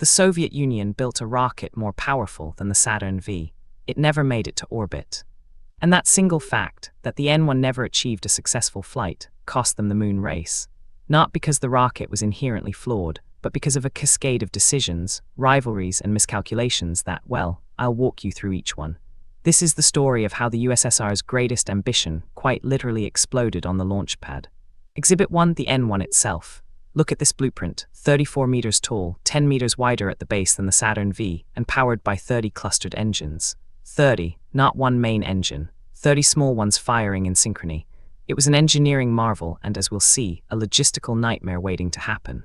The Soviet Union built a rocket more powerful than the Saturn V. It never made it to orbit. And that single fact, that the N1 never achieved a successful flight, cost them the moon race. Not because the rocket was inherently flawed, but because of a cascade of decisions, rivalries, and miscalculations that, well, I'll walk you through each one. This is the story of how the USSR's greatest ambition quite literally exploded on the launch pad. Exhibit 1, the N1 itself. Look at this blueprint, 34 meters tall, 10 meters wider at the base than the Saturn V, and powered by 30 clustered engines. 30, not one main engine, 30 small ones firing in synchrony. It was an engineering marvel and, as we'll see, a logistical nightmare waiting to happen.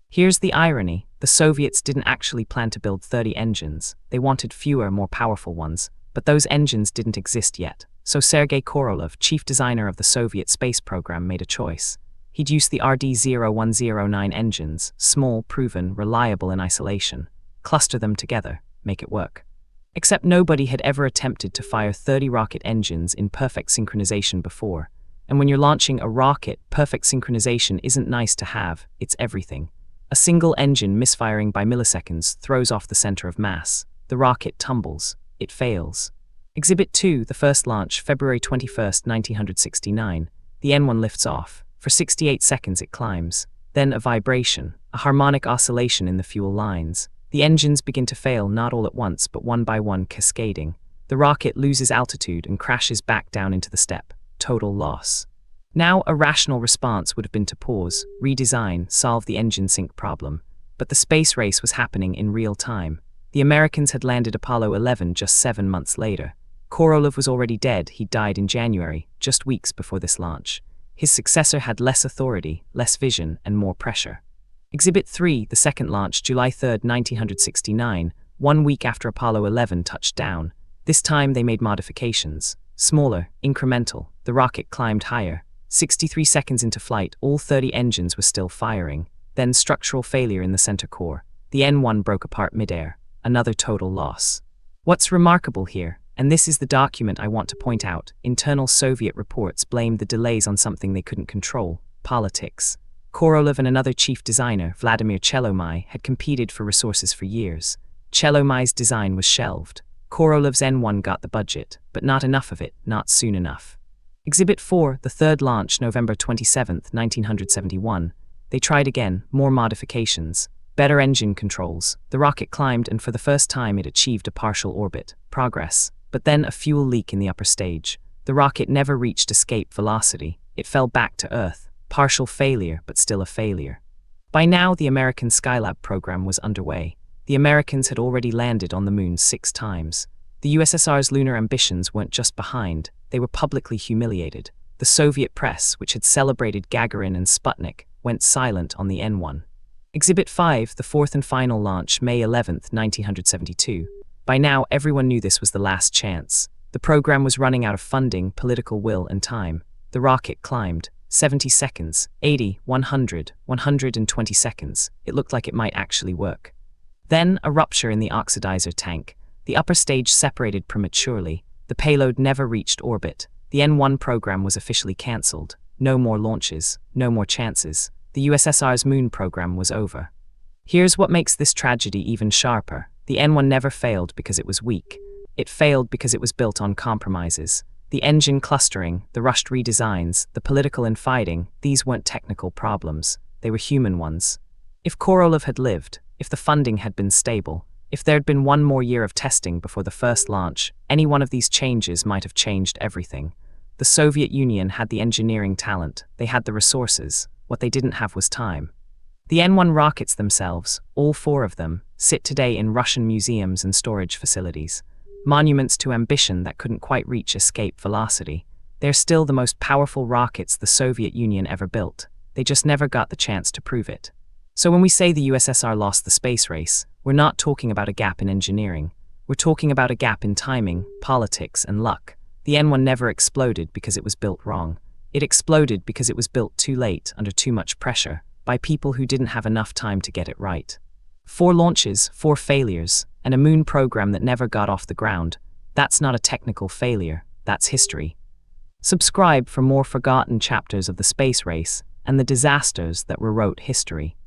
Here's the irony: the Soviets didn't actually plan to build 30 engines. They wanted fewer, more powerful ones, but those engines didn't exist yet. So Sergei Korolev, chief designer of the Soviet space program, made a choice. He'd use the RD-0109 engines, small, proven, reliable in isolation. Cluster them together, make it work. Except nobody had ever attempted to fire 30 rocket engines in perfect synchronization before. And when you're launching a rocket, perfect synchronization isn't nice to have, it's everything. A single engine misfiring by milliseconds throws off the center of mass. The rocket tumbles. It fails. Exhibit 2, the first launch, February 21, 1969. The N1 lifts off. For 68 seconds it climbs. Then a vibration, a harmonic oscillation in the fuel lines. The engines begin to fail, not all at once, but one by one, cascading. The rocket loses altitude and crashes back down into the steppe. Total loss. Now, a rational response would have been to pause, redesign, solve the engine sync problem. But the space race was happening in real time. The Americans had landed Apollo 11 just 7 months later. Korolev was already dead. He died in January, just weeks before this launch. His successor had less authority, less vision, and more pressure. Exhibit 3, the second launch, July 3, 1969, 1 week after Apollo 11 touched down. This time they made modifications. Smaller, incremental, the rocket climbed higher. 63 seconds into flight, all 30 engines were still firing. Then structural failure in the center core. The N1 broke apart midair. Another total loss. What's remarkable here, and this is the document I want to point out, internal Soviet reports blamed the delays on something they couldn't control: politics. Korolev and another chief designer, Vladimir Chelomai, had competed for resources for years. Chelomai's design was shelved. Korolev's N1 got the budget, but not enough of it, not soon enough. Exhibit 4, the third launch, November 27, 1971. They tried again, more modifications. Better engine controls. The rocket climbed, and for the first time it achieved a partial orbit. Progress. But then a fuel leak in the upper stage. The rocket never reached escape velocity. It fell back to Earth. Partial failure, but still a failure. By now, the American Skylab program was underway. The Americans had already landed on the moon 6 times. The USSR's lunar ambitions weren't just behind, they were publicly humiliated. The Soviet press, which had celebrated Gagarin and Sputnik, went silent on the N1. Exhibit 5, the fourth and final launch, May 11, 1972. By now, everyone knew this was the last chance. The program was running out of funding, political will, and time. The rocket climbed. 70 seconds, 80, 100, 120 seconds. It looked like it might actually work. Then, a rupture in the oxidizer tank. The upper stage separated prematurely. The payload never reached orbit. The N1 program was officially cancelled. No more launches, no more chances. The USSR's moon program was over. Here's what makes this tragedy even sharper. The N1 never failed because it was weak. It failed because it was built on compromises. The engine clustering, the rushed redesigns, the political infighting, these weren't technical problems. They were human ones. If Korolev had lived, if the funding had been stable, if there had been one more year of testing before the first launch, any one of these changes might have changed everything. The Soviet Union had the engineering talent, they had the resources. What they didn't have was time. The N1 rockets themselves, all 4 of them, sit today in Russian museums and storage facilities. Monuments to ambition that couldn't quite reach escape velocity. They're still the most powerful rockets the Soviet Union ever built. They just never got the chance to prove it. So when we say the USSR lost the space race, we're not talking about a gap in engineering. We're talking about a gap in timing, politics, and luck. The N1 never exploded because it was built wrong. It exploded because it was built too late, under too much pressure, by people who didn't have enough time to get it right. 4 launches, 4 failures, and a moon program that never got off the ground. That's not a technical failure, that's history. Subscribe for more forgotten chapters of the space race and the disasters that rewrote history.